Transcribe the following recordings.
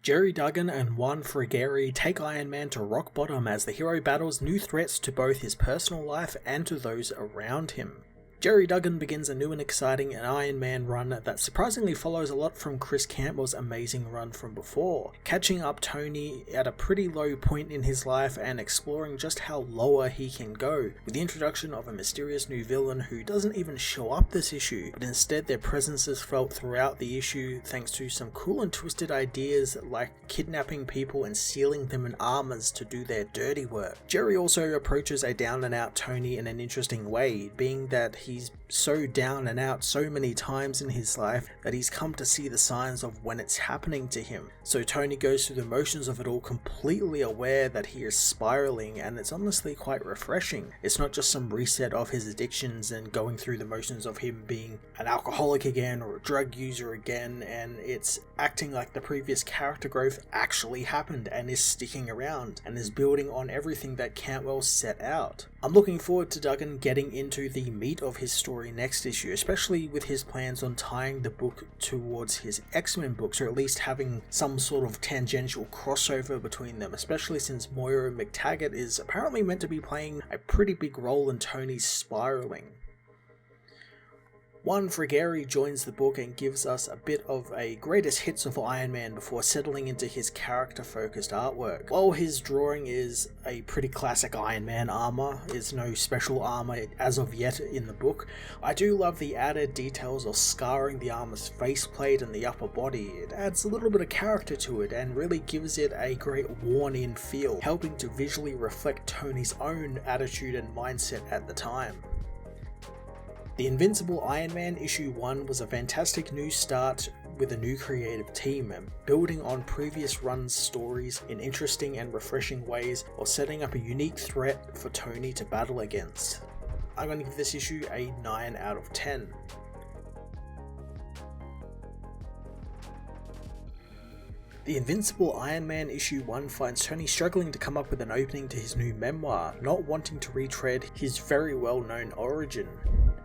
Jerry Duggan and Juan Frigeri take Iron Man to rock bottom as the hero battles new threats to both his personal life and to those around him. Jerry Duggan begins a new and exciting Iron Man run that surprisingly follows a lot from Chris Campbell's amazing run from before, catching up Tony at a pretty low point in his life and exploring just how lower he can go, with the introduction of a mysterious new villain who doesn't even show up this issue, but instead their presence is felt throughout the issue thanks to some cool and twisted ideas like kidnapping people and sealing them in armors to do their dirty work. Jerry also approaches a down and out Tony in an interesting way, being that he's so down and out so many times in his life that he's come to see the signs of when it's happening to him. So Tony goes through the motions of it all completely aware that he is spiraling, and it's honestly quite refreshing. It's not just some reset of his addictions and going through the motions of him being an alcoholic again or a drug user again, and it's acting like the previous character growth actually happened and is sticking around and is building on everything that Cantwell set out. I'm looking forward to Duggan getting into the meat of his story next issue, especially with his plans on tying the book towards his X-Men books, or at least having some sort of tangential crossover between them, especially since Moira McTaggart is apparently meant to be playing a pretty big role in Tony's spiraling. Juan Frigeri joins the book and gives us a bit of a greatest hits of Iron Man before settling into his character-focused artwork. While his drawing is a pretty classic Iron Man armor, is no special armor as of yet in the book, I do love the added details of scarring the armor's faceplate and the upper body. It adds a little bit of character to it and really gives it a great worn-in feel, helping to visually reflect Tony's own attitude and mindset at the time. The Invincible Iron Man issue 1 was a fantastic new start with a new creative team, and building on previous runs' stories in interesting and refreshing ways while setting up a unique threat for Tony to battle against. I'm going to give this issue a 9 out of 10. The Invincible Iron Man issue 1 finds Tony struggling to come up with an opening to his new memoir, not wanting to retread his very well-known origin.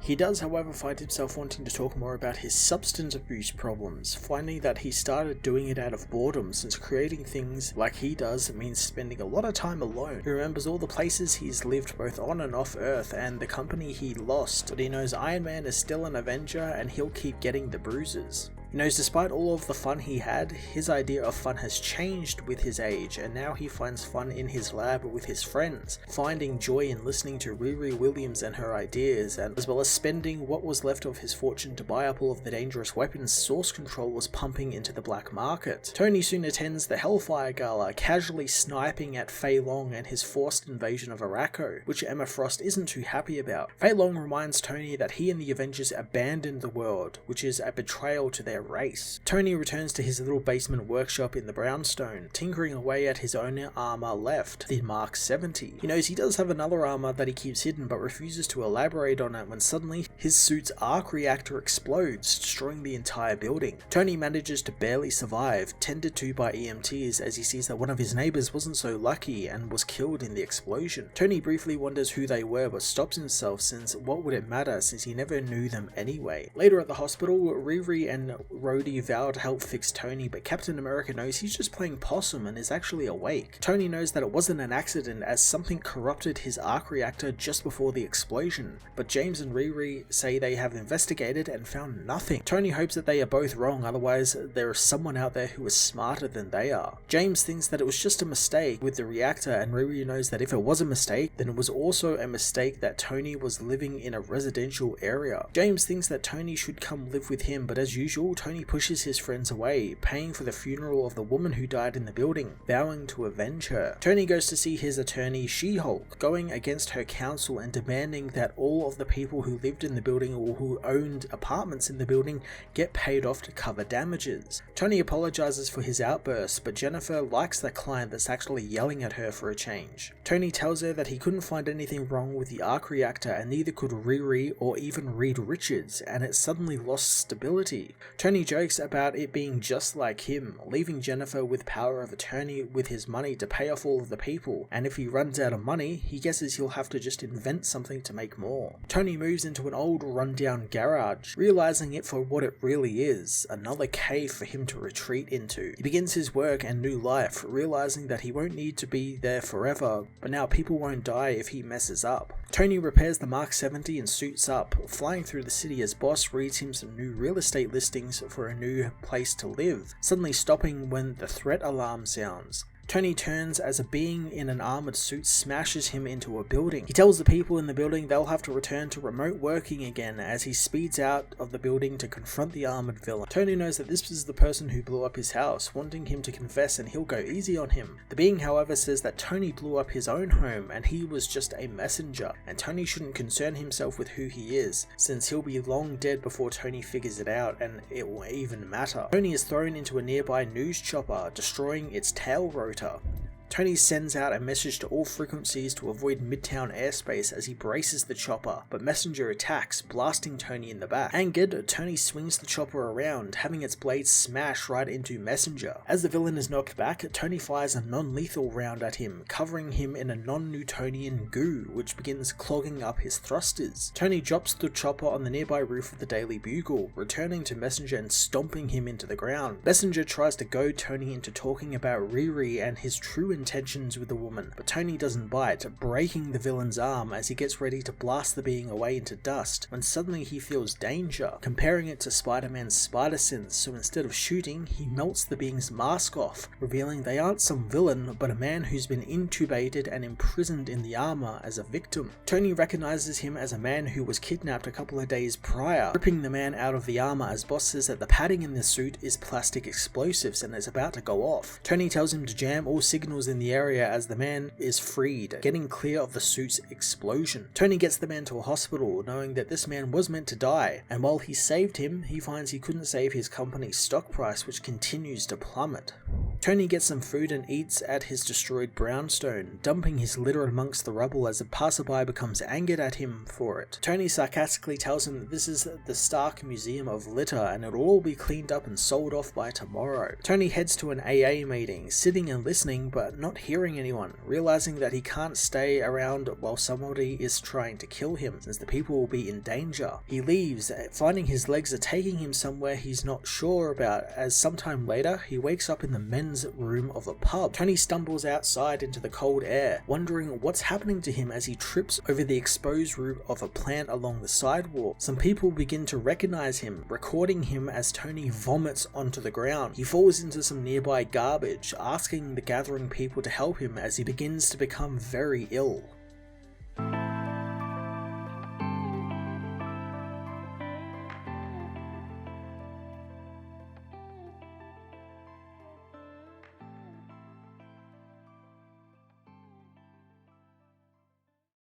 He does, however, find himself wanting to talk more about his substance abuse problems, finding that he started doing it out of boredom, since creating things like he does means spending a lot of time alone. He remembers all the places he's lived both on and off Earth and the company he lost, but he knows Iron Man is still an Avenger and he'll keep getting the bruises. He knows despite all of the fun he had, his idea of fun has changed with his age, and now he finds fun in his lab with his friends, finding joy in listening to Riri Williams and her ideas, and as well as spending what was left of his fortune to buy up all of the dangerous weapons Source Control was pumping into the black market. Tony soon attends the Hellfire Gala, casually sniping at Fei Long and his forced invasion of Arakko, which Emma Frost isn't too happy about. Fei Long reminds Tony that he and the Avengers abandoned the world, which is a betrayal to their race. Tony returns to his little basement workshop in the brownstone, tinkering away at his own armor left, the Mark 70. He knows he does have another armor that he keeps hidden but refuses to elaborate on it when suddenly his suit's arc reactor explodes, destroying the entire building. Tony manages to barely survive, tended to by EMTs as he sees that one of his neighbors wasn't so lucky and was killed in the explosion. Tony briefly wonders who they were but stops himself, since what would it matter since he never knew them anyway. Later at the hospital, Riri and Rhodey vow to help fix Tony, but Captain America knows he's just playing possum and is actually awake. Tony knows that it wasn't an accident as something corrupted his arc reactor just before the explosion, but James and Riri say they have investigated and found nothing. Tony hopes that they are both wrong, otherwise there is someone out there who is smarter than they are. James thinks that it was just a mistake with the reactor, and Riri knows that if it was a mistake, then it was also a mistake that Tony was living in a residential area. James thinks that Tony should come live with him, but as usual, Tony pushes his friends away, paying for the funeral of the woman who died in the building, vowing to avenge her. Tony goes to see his attorney She-Hulk, going against her counsel and demanding that all of the people who lived in the building or who owned apartments in the building get paid off to cover damages. Tony apologizes for his outburst, but Jennifer likes the client that's actually yelling at her for a change. Tony tells her that he couldn't find anything wrong with the arc reactor, and neither could Riri or even Reed Richards, and it suddenly lost stability. Tony Tony jokes about it being just like him, leaving Jennifer with power of attorney with his money to pay off all of the people, and if he runs out of money, he guesses he'll have to just invent something to make more. Tony moves into an old rundown garage, realizing it for what it really is, another cave for him to retreat into. He begins his work and new life, realizing that he won't need to be there forever, but now people won't die if he messes up. Tony repairs the Mark 70 and suits up, flying through the city as Boss reads him some new real estate listings for a new place to live, suddenly stopping when the threat alarm sounds. Tony turns as a being in an armored suit smashes him into a building. He tells the people in the building they'll have to return to remote working again as he speeds out of the building to confront the armored villain. Tony knows that this is the person who blew up his house, wanting him to confess and he'll go easy on him. The being, however, says that Tony blew up his own home and he was just a messenger, and Tony shouldn't concern himself with who he is, since he'll be long dead before Tony figures it out and it will even matter. Tony is thrown into a nearby news chopper, destroying its tail rotor. Tony sends out a message to all frequencies to avoid Midtown airspace as he braces the chopper, but Messenger attacks, blasting Tony in the back. Angered, Tony swings the chopper around, having its blades smash right into Messenger. As the villain is knocked back, Tony fires a non-lethal round at him, covering him in a non-Newtonian goo, which begins clogging up his thrusters. Tony drops the chopper on the nearby roof of the Daily Bugle, returning to Messenger and stomping him into the ground. Messenger tries to goad Tony into talking about Riri and his true intentions with the woman, but Tony doesn't bite, breaking the villain's arm as he gets ready to blast the being away into dust, when suddenly he feels danger, comparing it to Spider-Man's spider sense, so instead of shooting, he melts the being's mask off, revealing they aren't some villain, but a man who's been intubated and imprisoned in the armor as a victim. Tony recognizes him as a man who was kidnapped a couple of days prior, ripping the man out of the armor as Boss says that the padding in the suit is plastic explosives and is about to go off. Tony tells him to jam all signals in the area as the man is freed, getting clear of the suit's explosion. Tony gets the man to a hospital, knowing that this man was meant to die, and while he saved him, he finds he couldn't save his company's stock price, which continues to plummet. Tony gets some food and eats at his destroyed brownstone, dumping his litter amongst the rubble as a passerby becomes angered at him for it. Tony sarcastically tells him that this is the Stark Museum of Litter and it'll all be cleaned up and sold off by tomorrow. Tony heads to an AA meeting, sitting and listening but not hearing anyone, realizing that he can't stay around while somebody is trying to kill him, since the people will be in danger. He leaves, finding his legs are taking him somewhere he's not sure about, as sometime later he wakes up in the men's room of a pub. Tony stumbles outside into the cold air, wondering what's happening to him as he trips over the exposed root of a plant along the sidewalk. Some people begin to recognize him, recording him as Tony vomits onto the ground. He falls into some nearby garbage, asking the gathering people to help him as he begins to become very ill.